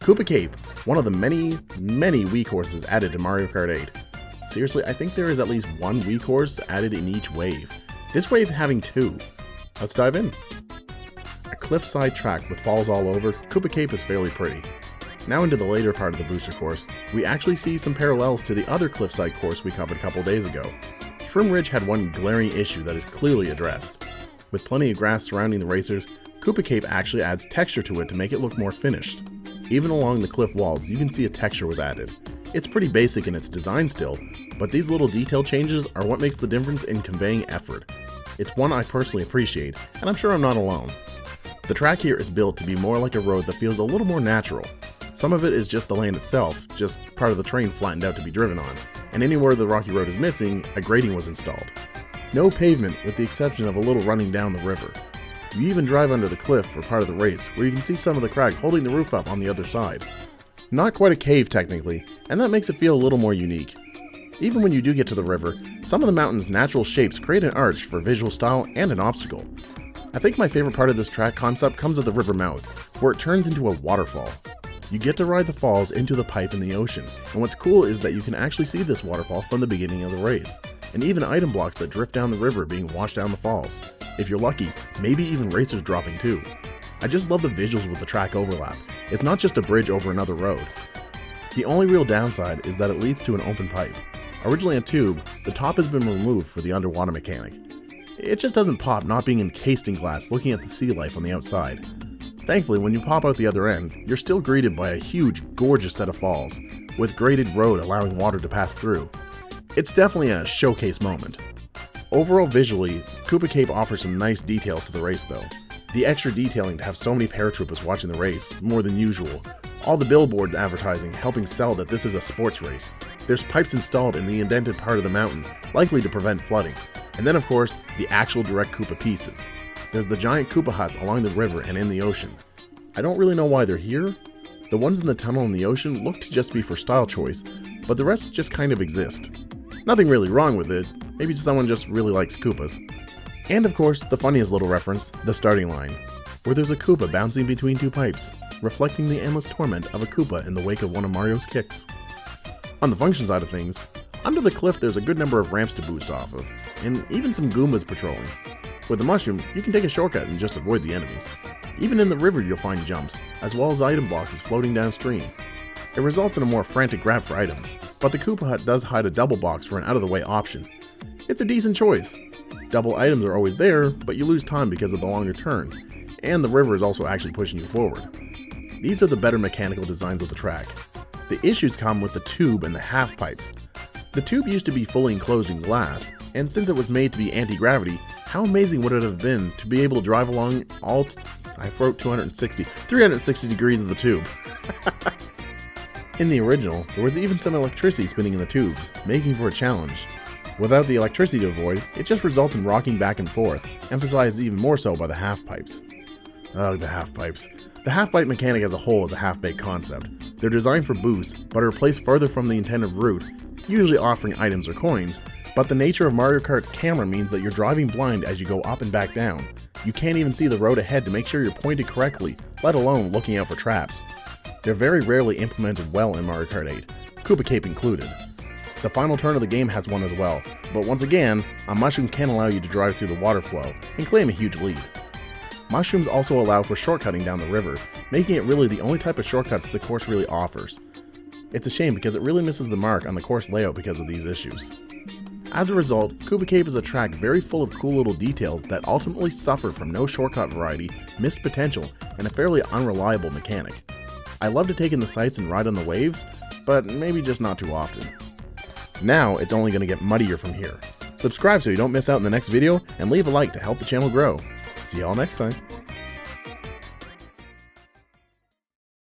Koopa Cape, one of the many Wii courses added to Mario Kart 8. Seriously, I think there is at least one Wii course added in each wave. This wave having 2. Let's dive in. A cliffside track with falls all over, Koopa Cape is fairly pretty. Now into the later part of the booster course, we actually see some parallels to the other cliffside course we covered a couple days ago. Shroom Ridge had one glaring issue that is clearly addressed. With plenty of grass surrounding the racers, Koopa Cape actually adds texture to it to make it look more finished. Even along the cliff walls, you can see a texture was added. It's pretty basic in its design still, but these little detail changes are what makes the difference in conveying effort. It's one I personally appreciate, and I'm sure I'm not alone. The track here is built to be more like a road that feels a little more natural. Some of it is just the land itself, just part of the terrain flattened out to be driven on, and anywhere the rocky road is missing, a grading was installed. No pavement with the exception of a little running down the river. You even drive under the cliff for part of the race, where you can see some of the crag holding the roof up on the other side. Not quite a cave technically, and that makes it feel a little more unique. Even when you do get to the river, some of the mountain's natural shapes create an arch for visual style and an obstacle. I think my favorite part of this track concept comes at the river mouth, where it turns into a waterfall. You get to ride the falls into the pipe in the ocean, and what's cool is that you can actually see this waterfall from the beginning of the race, and even item blocks that drift down the river being washed down the falls. If you're lucky, maybe even racers dropping too. I just love the visuals with the track overlap. It's not just a bridge over another road. The only real downside is that it leads to an open pipe. Originally a tube, the top has been removed for the underwater mechanic. It just doesn't pop not being encased in glass looking at the sea life on the outside. Thankfully, when you pop out the other end, you're still greeted by a huge, gorgeous set of falls, with graded road allowing water to pass through. It's definitely a showcase moment. Overall visually, Koopa Cape offers some nice details to the race though. The extra detailing to have so many paratroopers watching the race, more than usual. All the billboard advertising helping sell that this is a sports race. There's pipes installed in the indented part of the mountain, likely to prevent flooding. And then of course, the actual direct Koopa pieces. There's the giant Koopa huts along the river and in the ocean. I don't really know why they're here. The ones in the tunnel in the ocean look to just be for style choice, but the rest just kind of exist. Nothing really wrong with it, maybe someone just really likes Koopas. And of course, the funniest little reference, the starting line, where there's a Koopa bouncing between 2 pipes, reflecting the endless torment of a Koopa in the wake of one of Mario's kicks. On the function side of things, under the cliff there's a good number of ramps to boost off of, and even some Goombas patrolling. With the mushroom, you can take a shortcut and just avoid the enemies. Even in the river you'll find jumps, as well as item boxes floating downstream. It results in a more frantic grab for items, but the Koopa hut does hide a double box for an out-of-the-way option. It's a decent choice. Double items are always there, but you lose time because of the longer turn, and the river is also actually pushing you forward. These are the better mechanical designs of the track. The issues come with the tube and the half pipes. The tube used to be fully enclosed in glass, and since it was made to be anti-gravity, how amazing would it have been to be able to drive along all 360 degrees of the tube. In the original, there was even some electricity spinning in the tubes, making for a challenge. Without the electricity to avoid, it just results in rocking back and forth, emphasized even more so by the half pipes. Ugh, the half pipes. The half pipe mechanic as a whole is a half-baked concept. They're designed for boost, but are placed further from the intended route, usually offering items or coins, but the nature of Mario Kart's camera means that you're driving blind as you go up and back down. You can't even see the road ahead to make sure you're pointed correctly, let alone looking out for traps. They're very rarely implemented well in Mario Kart 8, Koopa Cape included. The final turn of the game has one as well, but once again, a mushroom can allow you to drive through the water flow and claim a huge lead. Mushrooms also allow for shortcutting down the river, making it really the only type of shortcuts the course really offers. It's a shame because it really misses the mark on the course layout because of these issues. As a result, Koopa Cape is a track very full of cool little details that ultimately suffer from no shortcut variety, missed potential, and a fairly unreliable mechanic. I love to take in the sights and ride on the waves, but maybe just not too often. Now it's only going to get muddier from here. Subscribe so you don't miss out in the next video, and leave a like to help the channel grow. See y'all next time.